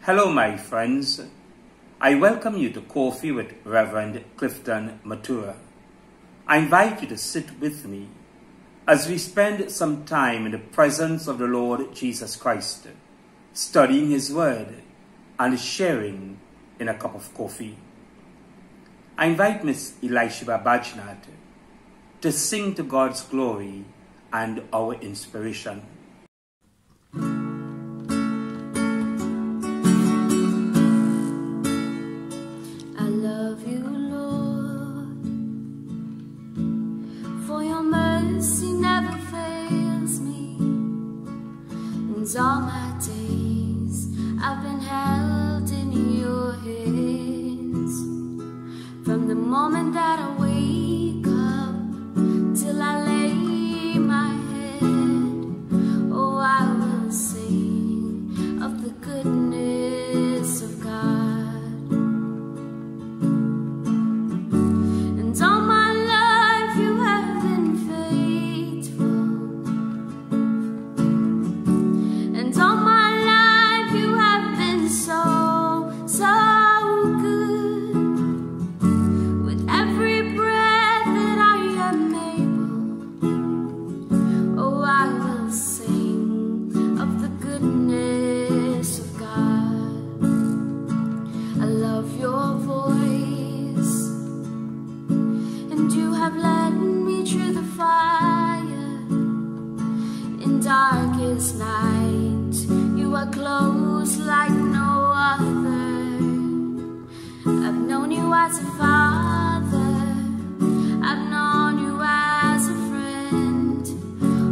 Hello, my friends. I welcome you to Coffee with Reverend Clifton Matura. I invite you to sit with me as we spend some time in the presence of the Lord Jesus Christ, studying His Word and sharing in a cup of coffee. I invite Miss Elisheba Bajnat to sing to God's glory and our inspiration. All my days I've been held in your hands. From the moment that I wake up till I lay my head, oh, I will sing of the goodness of God. And all my life you have been faithful. All my life you have been so good. With every breath that I am able, oh, I will sing of the goodness of God. I love your voice, and you have led me through the fire in darkest night. You are close like no other. I've known you as a father, I've known you as a friend.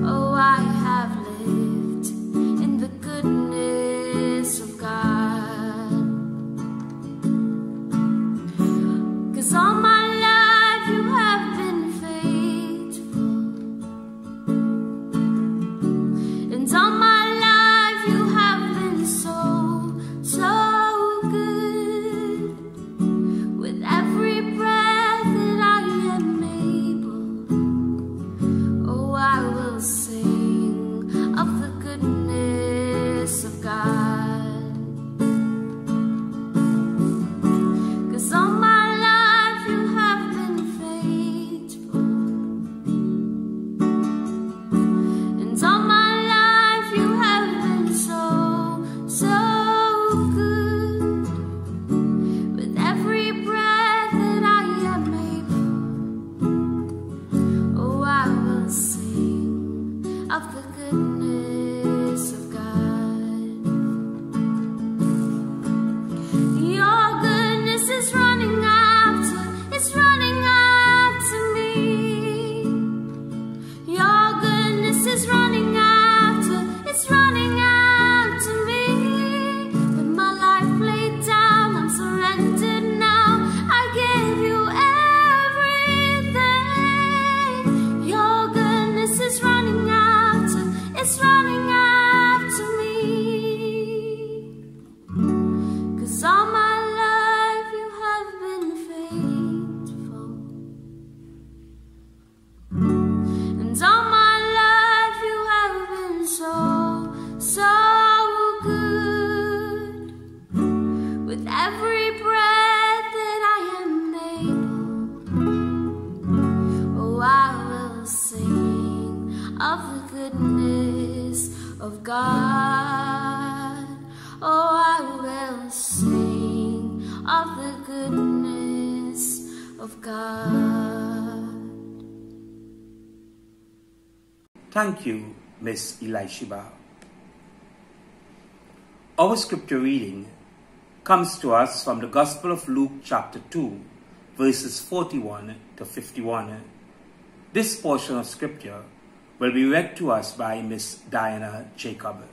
Oh, I have lived in the goodness of God. 'Cause all my life you have been faithful, and all my of God. Oh, I will sing of the goodness of God. Thank you, Miss Elisheba. Our scripture reading comes to us from the Gospel of Luke chapter 2, verses 41 to 51. This portion of scripture will be read to us by Miss Diana Jacob.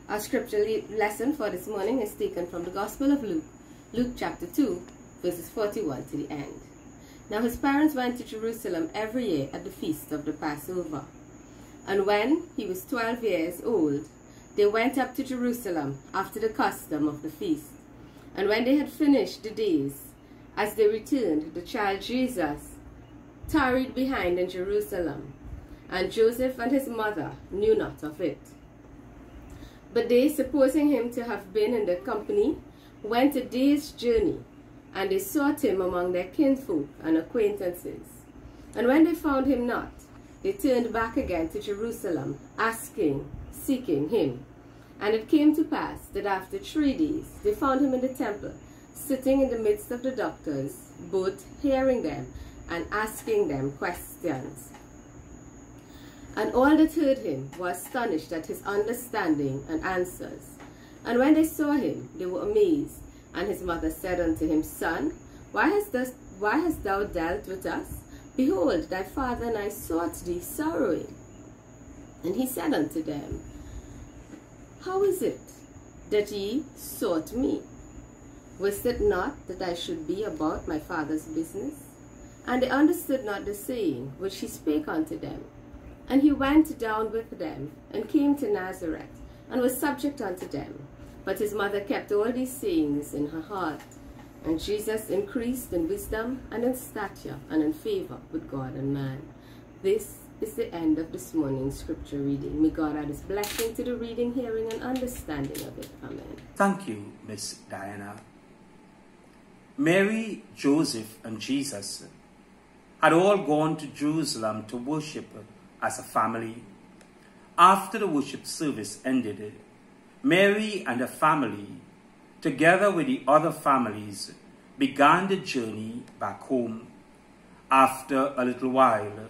Our scripture lesson for this morning is taken from the Gospel of Luke, Luke chapter 2, verses 41 to the end. Now his parents went to Jerusalem every year at the feast of the Passover. And when he was 12 years old, they went up to Jerusalem after the custom of the feast. And when they had finished the days, as they returned, the child Jesus tarried behind in Jerusalem, and Joseph and his mother knew not of it. But they, supposing him to have been in their company, went a day's journey, and they sought him among their kinfolk and acquaintances. And when they found him not, they turned back again to Jerusalem, seeking him. And it came to pass that after 3 days they found him in the temple, sitting in the midst of the doctors, both hearing them and asking them questions. And all that heard him were astonished at his understanding and answers. And when they saw him, they were amazed. And his mother said unto him, Son, why hast thou dealt with us? Behold, thy father and I sought thee sorrowing. And he said unto them, How is it that ye sought me? Wist it not that I should be about my father's business? And they understood not the saying which he spake unto them. And he went down with them, and came to Nazareth, and was subject unto them. But his mother kept all these sayings in her heart. And Jesus increased in wisdom and in stature and in favor with God and man. This is the end of this morning's scripture reading. May God add his blessing to the reading, hearing, and understanding of it. Amen. Thank you, Miss Diana. Mary, Joseph, and Jesus had all gone to Jerusalem to worship as a family. After the worship service ended, Mary and her family, together with the other families, began the journey back home. After a little while,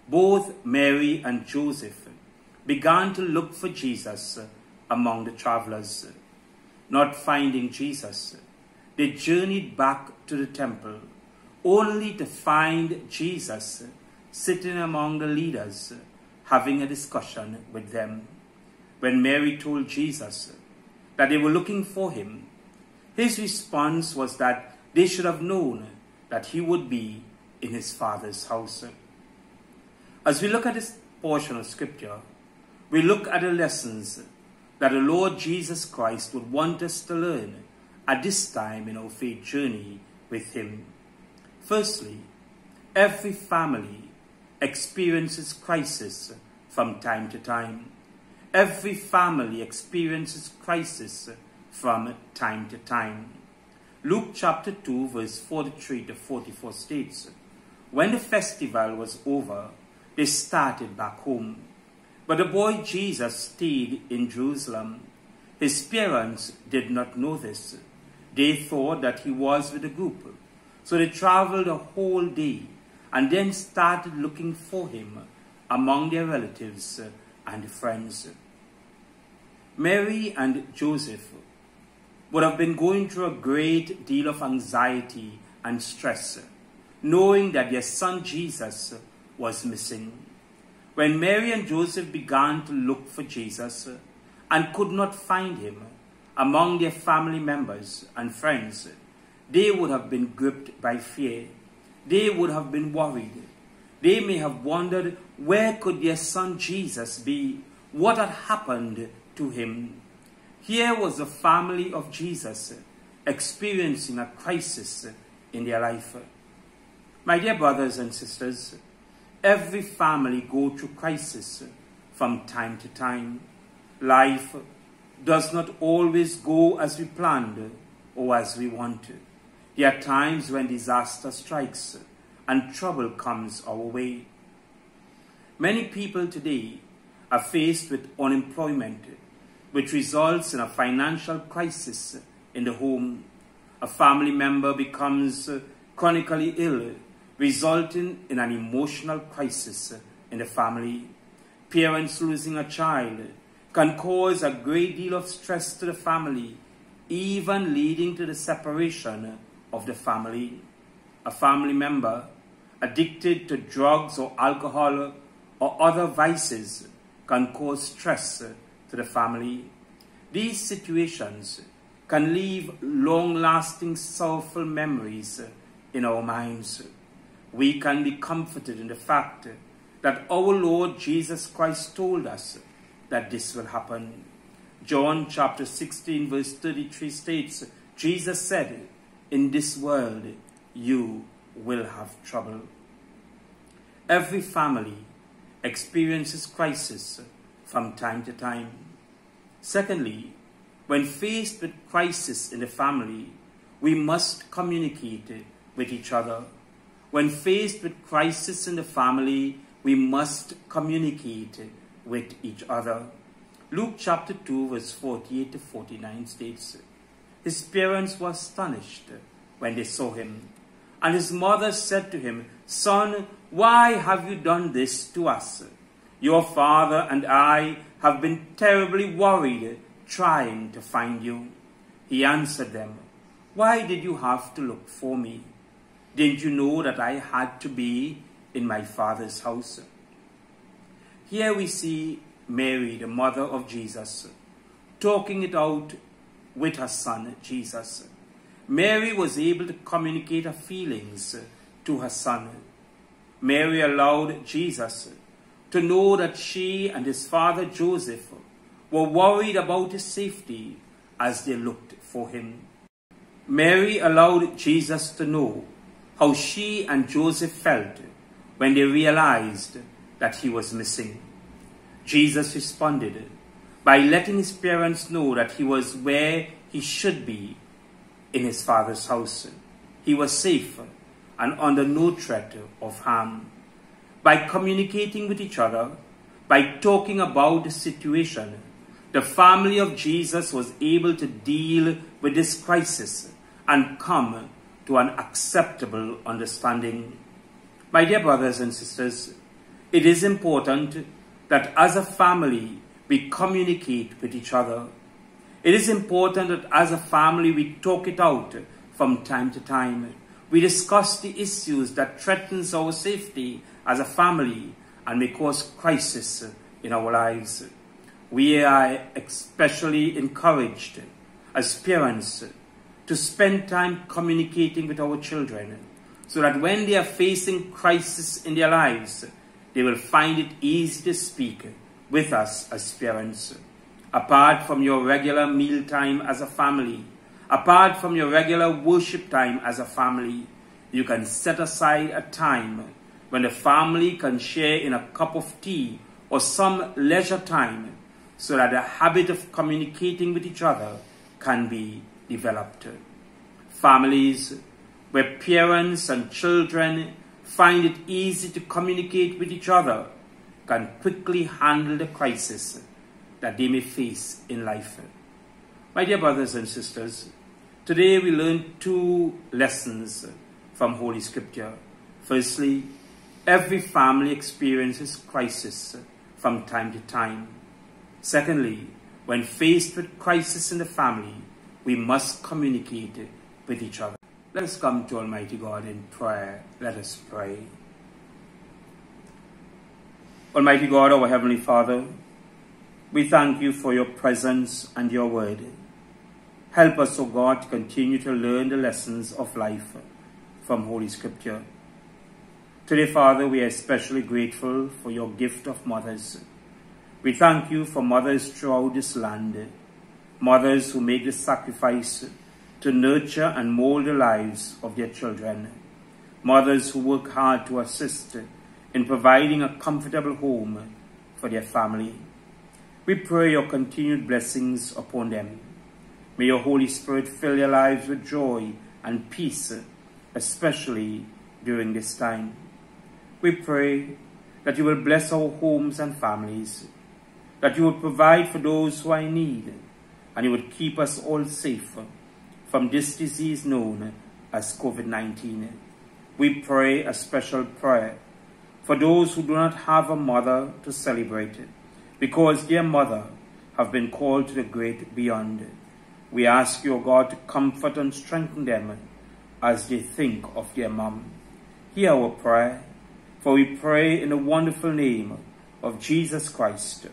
both Mary and Joseph began to look for Jesus among the travelers. Not finding Jesus, they journeyed back to the temple, only to find Jesus sitting among the leaders, having a discussion with them. When Mary told Jesus that they were looking for him, his response was that they should have known that he would be in his Father's house. As we look at this portion of scripture, we look at the lessons that the Lord Jesus Christ would want us to learn at this time in our faith journey with him. Firstly, every family experiences crisis from time to time. Every family experiences crisis from time to time. Luke chapter 2 verse 43 to 44 states, When the festival was over, they started back home. But the boy Jesus stayed in Jerusalem. His parents did not know this. They thought that he was with the group. So they traveled a whole day and then started looking for him among their relatives and friends. Mary and Joseph would have been going through a great deal of anxiety and stress, knowing that their son Jesus was missing. When Mary and Joseph began to look for Jesus and could not find him among their family members and friends, they would have been gripped by fear. They would have been worried. They may have wondered, where could their son Jesus be? What had happened to him? Here was the family of Jesus experiencing a crisis in their life. My dear brothers and sisters, every family goes through crisis from time to time. Life does not always go as we planned or as we want. There are times when disaster strikes and trouble comes our way. Many people today are faced with unemployment, which results in a financial crisis in the home. A family member becomes chronically ill, resulting in an emotional crisis in the family. Parents losing a child can cause a great deal of stress to the family, even leading to the separation of the family. A family member addicted to drugs or alcohol or other vices can cause stress to the family. These situations can leave long-lasting sorrowful memories in our minds. We can be comforted in the fact that our Lord Jesus Christ told us that this will happen. John chapter 16 verse 33 states, Jesus said, "In this world you will have trouble." Every family experiences crisis from time to time. Secondly, when faced with crisis in the family, we must communicate with each other. When faced with crisis in the family, we must communicate with each other. Luke chapter 2 verse 48 to 49 states, his parents were astonished when they saw him. And his mother said to him, Son, why have you done this to us? Your father and I have been terribly worried trying to find you. He answered them, Why did you have to look for me? Didn't you know that I had to be in my Father's house? Here we see Mary, the mother of Jesus, talking it out with her son, Jesus. Mary was able to communicate her feelings to her son. Mary allowed Jesus to know that she and his father Joseph were worried about his safety as they looked for him. Mary allowed Jesus to know how she and Joseph felt when they realized that he was missing. Jesus responded by letting his parents know that he was where he should be, in his Father's house. He was safe and under no threat of harm. By communicating with each other, by talking about the situation, the family of Jesus was able to deal with this crisis and come to an acceptable understanding. My dear brothers and sisters, it is important that as a family we communicate with each other. It is important that as a family we talk it out from time to time. We discuss the issues that threatens our safety as a family and may cause crisis in our lives. We are especially encouraged as parents to spend time communicating with our children so that when they are facing crisis in their lives, they will find it easy to speak with us as parents. Apart from your regular meal time as a family, apart from your regular worship time as a family, you can set aside a time when the family can share in a cup of tea or some leisure time so that the habit of communicating with each other can be developed. Families where parents and children find it easy to communicate with each other can quickly handle the crisis that they may face in life. My dear brothers and sisters, today we learn two lessons from Holy Scripture. Firstly, every family experiences crisis from time to time. Secondly, when faced with crisis in the family, we must communicate with each other. Let us come to Almighty God in prayer. Let us pray. Almighty God, our Heavenly Father, we thank you for your presence and your word. Help us, O God, to continue to learn the lessons of life from Holy Scripture. Today, Father, we are especially grateful for your gift of mothers. We thank you for mothers throughout this land, mothers who make the sacrifice to nurture and mold the lives of their children, mothers who work hard to assist in providing a comfortable home for their family. We pray your continued blessings upon them. May your Holy Spirit fill their lives with joy and peace, especially during this time. We pray that you will bless our homes and families, that you will provide for those who are in need, and you would keep us all safe from this disease known as COVID-19. We pray a special prayer for those who do not have a mother to celebrate, because their mother have been called to the great beyond. We ask you, God, to comfort and strengthen them as they think of their mom. Hear our prayer, for we pray in the wonderful name of Jesus Christ,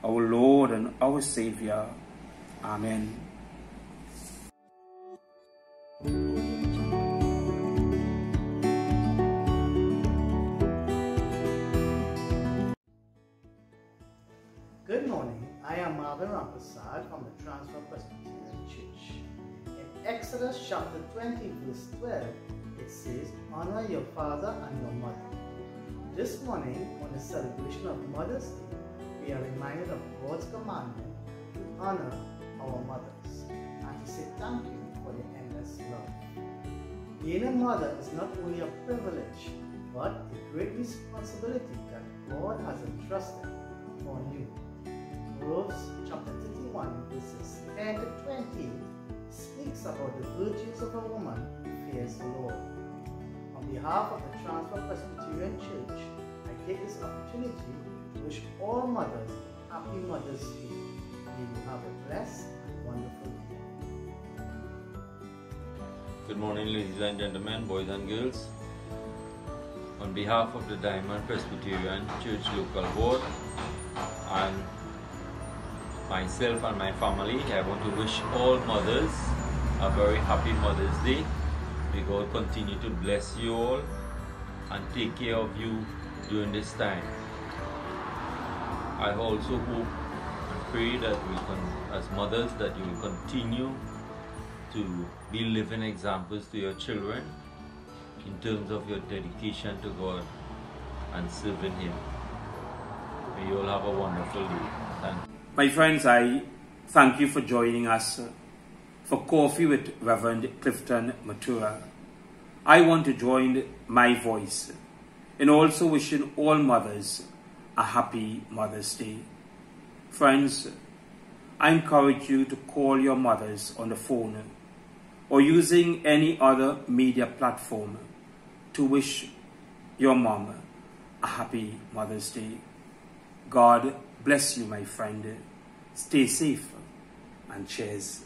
our Lord and our Savior. Amen. Good morning, I am Marvin Rampersad from the Transfer Presbyterian Church. In Exodus chapter 20 verse 12, it says, honor your father and your mother. This morning, on the celebration of Mother's Day, we are reminded of God's commandment to honor our mothers and to say thank you for your endless love. Being a mother is not only a privilege, but a great responsibility that God has entrusted on you. Proverbs chapter 31 verses 10 to 20 speaks about the virtues of a woman who fears the Lord. On behalf of the Transfer Presbyterian Church, I take this opportunity to wish all mothers happy Mother's Day. May you have a blessed and wonderful day. Good morning, ladies and gentlemen, boys and girls. On behalf of the Diamond Presbyterian Church Local Board and myself and my family, I want to wish all mothers a very happy Mother's Day. May God continue to bless you all and take care of you during this time. I also hope and pray that as mothers, that you will continue to be living examples to your children in terms of your dedication to God and serving Him. May you all have a wonderful day. Thank you. My friends, I thank you for joining us for Coffee with Reverend Clifton Matura. I want to join my voice in also wishing all mothers a happy Mother's Day. Friends, I encourage you to call your mothers on the phone or using any other media platform to wish your mom a happy Mother's Day. God bless you, my friend. Stay safe and cheers.